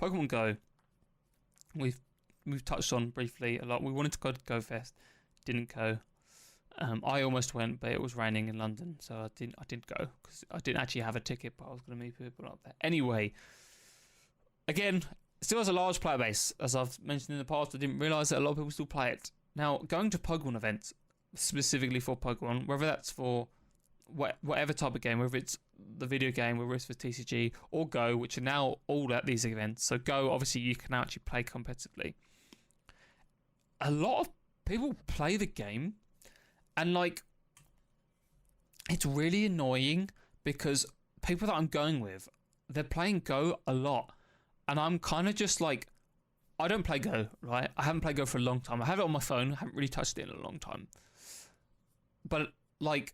Pokemon Go, we've touched on briefly a lot. We wanted to go to Go Fest, didn't go. I almost went, but it was raining in London, so I didn't go because I didn't actually have a ticket, but I was going to meet people up there. Anyway, again, still has a large player base. As I've mentioned in the past, I didn't realise that a lot of people still play it. Now, going to Pokemon events, specifically for Pokemon, whether that's for whatever type of game, whether it's the video game, whether it's for TCG, or Go, which are now all at these events. So Go, obviously, you can actually play competitively. A lot of people play the game, and like, it's really annoying because people that I'm going with, they're playing Go a lot, and I'm kind of just like, I don't play Go, right? I haven't played Go for a long time. I have it on my phone. I haven't really touched it in a long time. But like,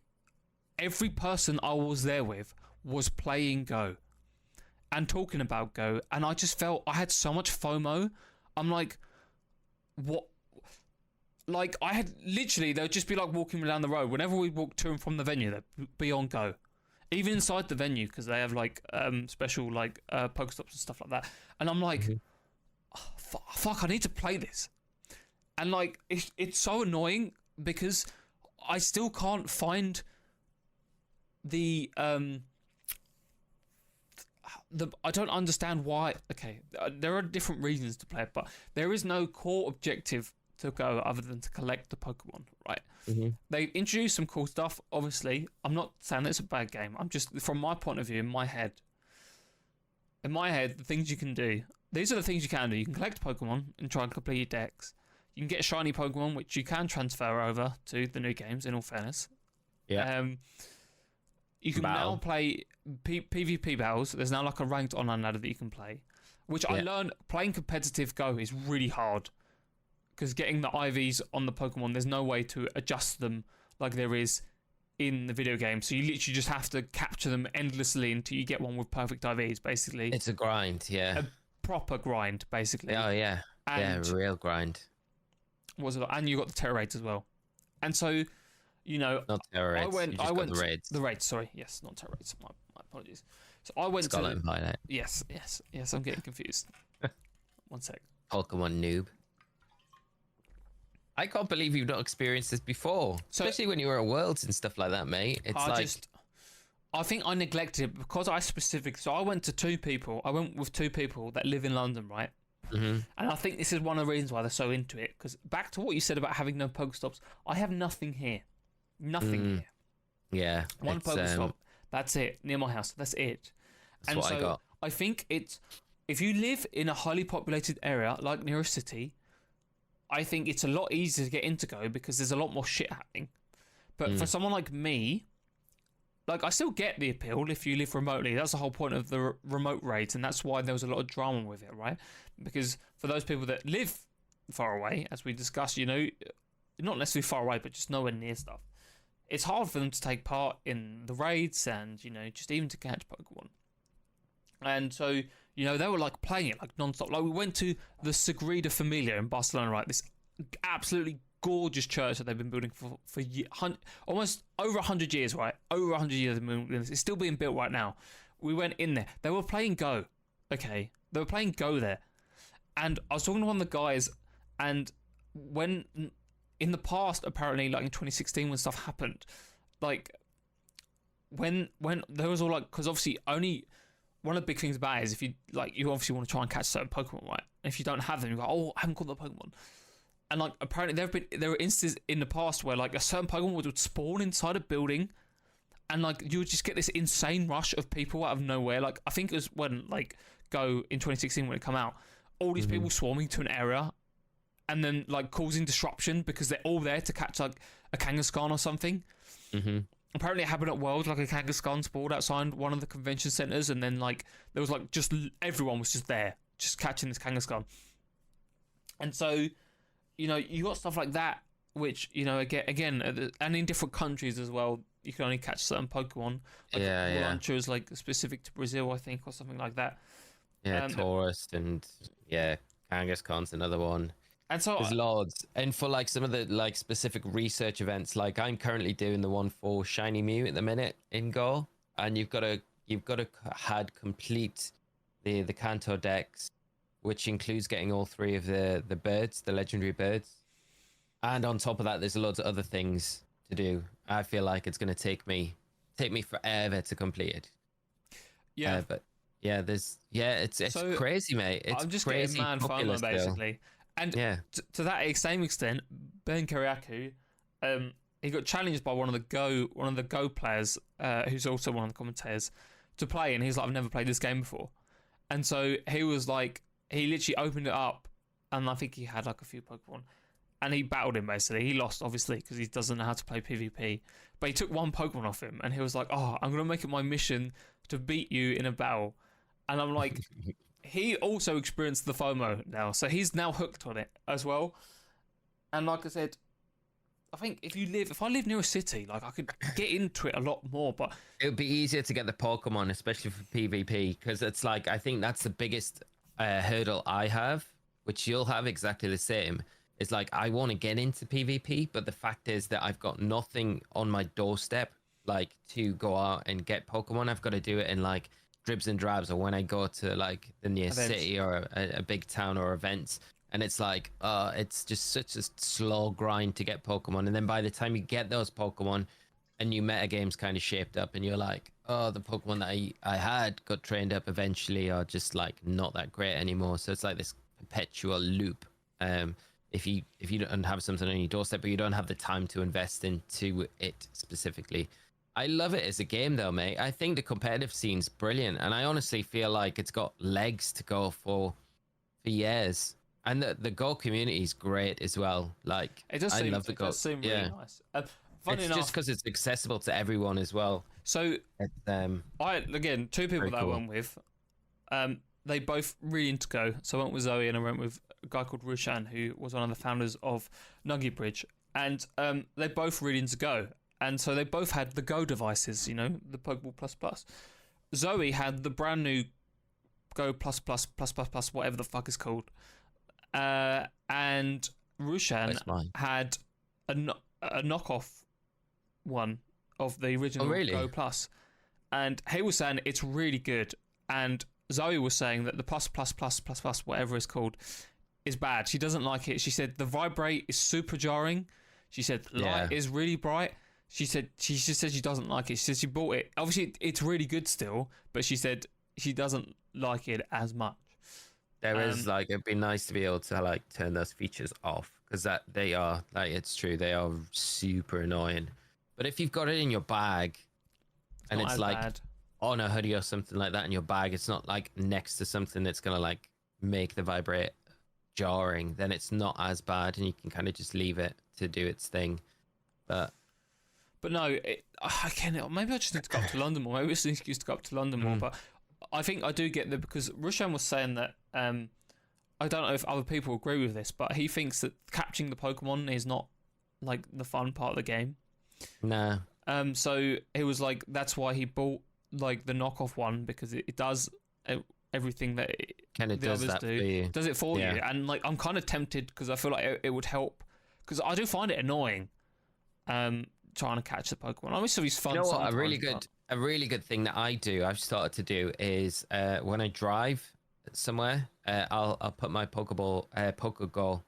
every person I was there with was playing Go and talking about Go, and I just felt I had so much FOMO. I'm like, what? Like, I had literally, they would just be like walking down the road. Whenever we walked to and from the venue, they'd be on Go. Even inside the venue, because they have like special like Pokestops and stuff like that. And I'm like, oh, fuck, I need to play this. And like, it's so annoying because I still can't find the I don't understand why. Okay, there are different reasons to play it, but there is no core objective to Go other than to collect the Pokemon, right? They introduced some cool stuff. Obviously, I'm not saying it's a bad game. I'm just, from my point of view, in my head, the things you can do. These are the things you can do. You can collect Pokemon and try and complete your decks. You can get a shiny Pokemon, which you can transfer over to the new games, in all fairness. Yeah. You can now play PvP battles. There's now like a ranked online ladder that you can play, which I learned playing competitive Go is really hard because getting the IVs on the Pokemon, there's no way to adjust them like there is in the video game. So you literally just have to capture them endlessly until you get one with perfect IVs, basically. It's a grind, yeah. A proper grind, basically. Oh, yeah. And yeah, real grind. And you got the Terror Raids as well. And so, you know, not Terror Raids. I went the Raids. The Raids, sorry. Yes, not Terror Raids. My apologies. So I went Scarlet and Violet. Yes, I'm getting confused. One sec. Pokemon noob. I can't believe you've not experienced this before. Especially when you were at Worlds and stuff like that, mate. I think I neglected it because so I went with two people that live in London, right? And I think this is one of the reasons why they're so into it. Because back to what you said about having no Pokestops, I have nothing here. Nothing here. Yeah. One Pokestop. That's it. Near my house. That's it. That's what I got. I think if you live in a highly populated area, like near a city, I think it's a lot easier to get into Go because there's a lot more shit happening. But for someone like me, like, I still get the appeal if you live remotely. That's the whole point of the remote raids, and that's why there was a lot of drama with it, right? Because for those people that live far away, as we discussed, you know, not necessarily far away, but just nowhere near stuff, it's hard for them to take part in the raids and, you know, just even to catch Pokemon. And so, you know, they were like playing it like non-stop. Like, we went to the Sagrada Familia in Barcelona, right? This absolutely gorgeous church that they've been building for almost over 100 years, right? Over 100 years they've been building this. It's still being built right now. We went in there. They were playing Go. Okay. They were playing Go there. And I was talking to one of the guys, and when in the past, apparently, like in 2016 when stuff happened, like when there was all like, because obviously only one of the big things about it is if you obviously want to try and catch certain Pokemon, right? And if you don't have them, you go, oh, I haven't caught the Pokemon. And like, apparently there were instances in the past where like a certain Pokemon would spawn inside a building, and like you would just get this insane rush of people out of nowhere. Like, I think it was when like Go in 2016 when it came out, all these people swarming to an area, and then like causing disruption because they're all there to catch like a Kangaskhan or something. Apparently it happened at Worlds, like a Kangaskhan spawned outside one of the convention centers, and then like there was like just everyone was just there just catching this Kangaskhan. And so, you know, you got stuff like that, which, you know, again, and in different countries as well, you can only catch certain Pokemon. Like Launcher is like specific to Brazil, I think, or something like that. Yeah, Taurus and Kangaskhan's another one. And so there's loads. And for like some of the like specific research events, like I'm currently doing the one for Shiny Mew at the minute in Go, and you've got to complete the Kanto decks which includes getting all 3 of the birds, the legendary birds. And on top of that, there's loads of other things to do. I feel like it's going to take me forever to complete it. Yeah. But yeah, it's So, crazy, mate. It's I'm just crazy getting man popular FOMO still. basically, and Yeah. to that same extent, Ben Kiriakou, he got challenged by one of the Go players, who's also one of the commentators, to play, and he's like, I've never played this game before, and so he was like, he literally opened it up, and I think he had like a few Pokemon, and he battled him basically. He lost obviously because he doesn't know how to play PvP, but he took one Pokemon off him, and he was like, oh, I'm gonna make it my mission to beat you in a battle, and I'm like. He also experienced the FOMO now, so he's now hooked on it as well. And like I said, I think if I live near a city, like I could get into it a lot more. But It would be easier to get the Pokemon, especially for PvP, because it's like, I think that's the biggest hurdle I have, which you'll have exactly the same. It's like, I want to get into PvP, but the fact is that I've got nothing on my doorstep, like to go out and get Pokemon. I've got to do it in like dribs and drabs, or when I go to like the near Events. city or a big town or events, and it's like it's just such a slow grind to get Pokemon, and then by the time you get those Pokemon, a new metagame's kind of shaped up, and you're like, oh, the Pokemon that I had got trained up eventually are just like not that great anymore. So it's like this perpetual loop. If you don't have something on your doorstep, but you don't have the time to invest into it specifically. I love it as a game, though, mate. I think the competitive scene's brilliant, and I honestly feel like it's got legs to go for years. And the Go community is great as well. Like, it does I seem, love the it Go. does seem Yeah, really nice. Funny it's enough, just because it's accessible to everyone as well. so It's, again, 2 people Very that cool. I went with, they both really into Go. So I went with Zoe and I went with a guy called Rushan, who was one of the founders of Nugget Bridge, and they both really into Go. And so they both had the Go devices, you know, the Pokeball Plus Plus. Zoe had the brand new Go Plus Plus Plus Plus Plus, whatever the fuck is called. And Rushan That's mine. had a knockoff one of the original really? Go Plus. And he was saying it's really good. And Zoe was saying that the Plus Plus Plus Plus Plus, whatever it's called, is bad. She doesn't like it. She said the vibrate is super jarring. She said light is really bright. She just said she doesn't like it. She said she bought it. Obviously, it's really good still, but she said she doesn't like it as much. There is like, it'd be nice to be able to like turn those features off, because that they are like, it's true, they are super annoying. But if you've got it in your bag and it's like bad. on a hoodie or something like that in your bag, it's not like next to something that's gonna like make the vibrate jarring, then it's not as bad, and you can kind of just leave it to do its thing. But no, I can't. Maybe I just need to go up to London more. Maybe it's an excuse to go up to London more. But I think I do get that, because Rushan was saying that. I don't know if other people agree with this, but he thinks that catching the Pokemon is not like the fun part of the game. Nah. So he was like, that's why he bought like the knockoff one, because it does everything that Kind of the does others that do. for you. Does it for Yeah. you? And like, I'm kind of tempted because I feel like it would help, because I do find it annoying. Trying to catch the Pokemon. Obviously, it's fun. You know what? Sometimes, A really good thing that I've started to do is when I drive somewhere, I'll put my Pokego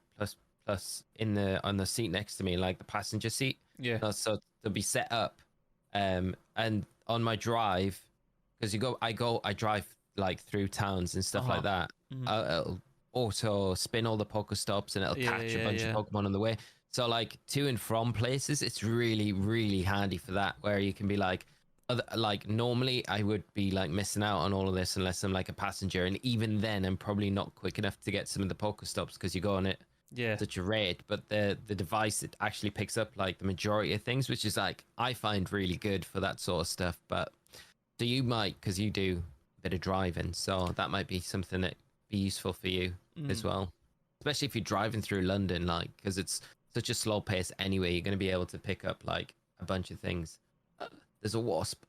plus on the seat next to me, like the passenger seat. Yeah. So they'll be set up, and on my drive, because I drive like through towns and stuff like that. It'll auto spin all the Pokestops, and it'll catch a bunch of Pokemon on the way. So like to and from places, it's really, really handy for that, where you can be like normally I would be like missing out on all of this unless I'm like a passenger, and even then I'm probably not quick enough to get some of the Pokestops because you go on it such a rate. But the device, it actually picks up like the majority of things, which is like, I find really good for that sort of stuff. But so you might, because you do a bit of driving, so that might be something that be useful for you as well, especially if you're driving through London, like, because it's such a slow pace anyway. You're going to be able to pick up like a bunch of things. There's a wasp.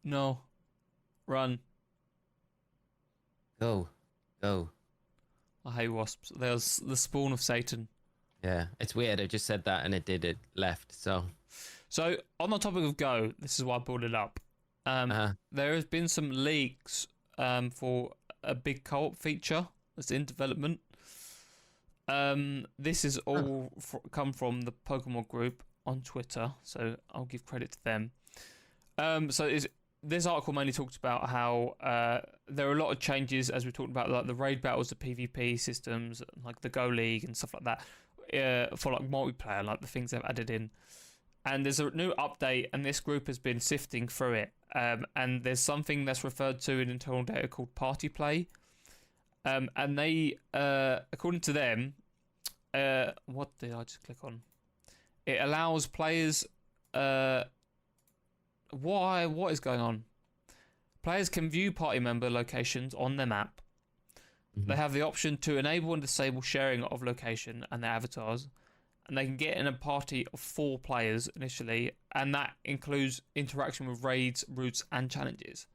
No. Run. Go. I hate wasps. There's the spawn of Satan. Yeah, it's weird. I just said that and it left. So on the topic of Go, this is why I brought it up. There has been some leaks for a big co-op feature that's in development. This is all come from the Pokemon group on Twitter, so I'll give credit to them. This article mainly talks about how there are a lot of changes, as we talked about, like the raid battles, the PvP systems, like the Go League and stuff like that, for like multiplayer, like the things they've added in. And there's a new update, and this group has been sifting through it. And there's something that's referred to in internal data called party play. And they, according to them, what did I just click on? It allows players. What is going on? Players can view party member locations on their map. Mm-hmm. They have the option to enable and disable sharing of location and their avatars. And they can get in a party of 4 players initially, and that includes interaction with raids, routes, and challenges.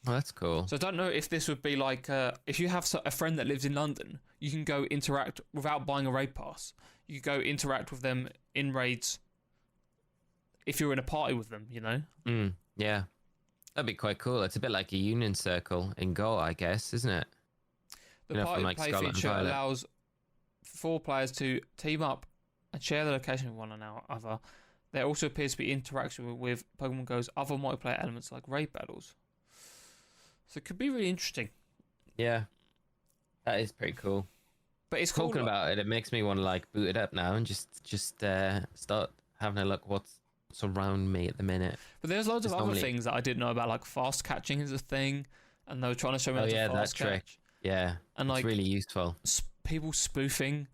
Oh, that's cool. So I don't know if this would be like, if you have a friend that lives in London, you can go interact without buying a raid pass. You can go interact with them in raids if you're in a party with them, you know? Yeah. That'd be quite cool. It's a bit like a union circle in Go, I guess, isn't it? The party play feature allows 4 players to team up and share the location with one another. There also appears to be interaction with Pokemon Go's other multiplayer elements like raid battles. So it could be really interesting. Yeah, that is pretty cool. But it's talking about it. It makes me want to like boot it up now and just start having a look what's around me at the minute. But there's loads of other things that I didn't know about, like fast catching is a thing, and they were trying to show me how to fast catch. Trick. Yeah, and like, it's really useful. People spoofing,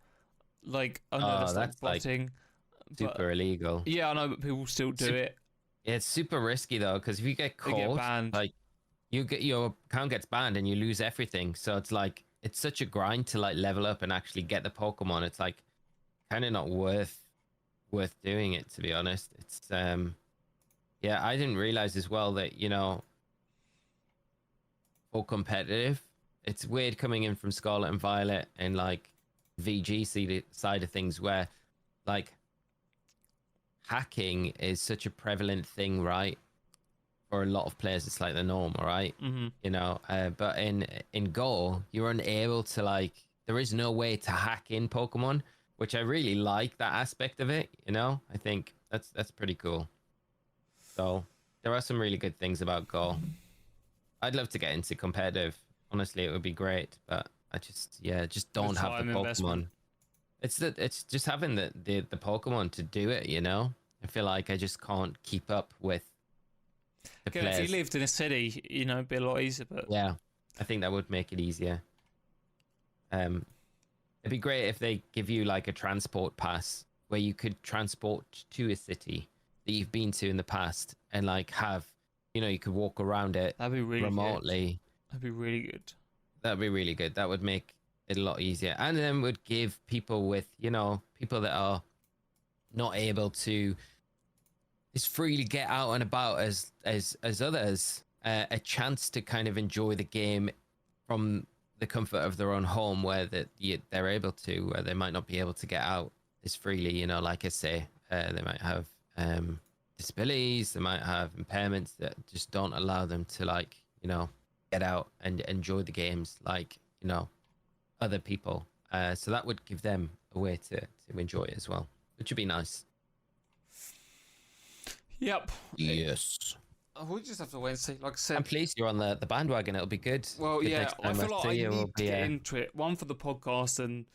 like I know that's like botting, super illegal. Yeah, I know, but people still do it. Yeah, it's super risky though, because if you get caught, get banned. Like your account gets banned and you lose everything. So it's like it's such a grind to like level up and actually get the Pokemon. It's like kind of not worth doing it, to be honest. It's yeah, I didn't realize as well that, you know, for competitive, it's weird coming in from Scarlet and Violet and like VG side of things where like hacking is such a prevalent thing, right? For a lot of players, it's like the norm, right? Mm-hmm. You know, but in Go, you're unable to like, there is no way to hack in Pokemon, which I really like that aspect of it. You know, I think that's pretty cool. So there are some really good things about Go. I'd love to get into competitive. Honestly, it would be great, but I just don't have the Pokemon. Investment. It's just having the Pokemon to do it. You know, I feel like I just can't keep up with. If you lived in a city, you know, it'd be a lot easier. But yeah, I think that would make it easier. It'd be great if they give you like a transport pass where you could transport to a city that you've been to in the past and like have, you know, you could walk around it. That'd be really remotely. That'd be really good. That'd be really good. That would make it a lot easier, and then would give people with, you know, people that are not able to just freely get out and about as others, a chance to kind of enjoy the game from the comfort of their own home, where they're able to, where they might not be able to get out as freely. You know, like I say, they might have disabilities, they might have impairments that just don't allow them to, like, you know, get out and enjoy the games like, you know, other people. So that would give them a way to enjoy it as well, which would be nice. Yep. Yes. We'll just have to wait and see. Like I said, I'm pleased you're on the bandwagon. It'll be good. Well, good yeah, I feel like I need to get into it. One, for the podcast, and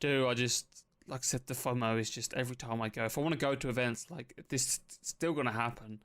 I just, like I said, the FOMO is just every time I go. If I want to go to events, like this, it's still going to happen.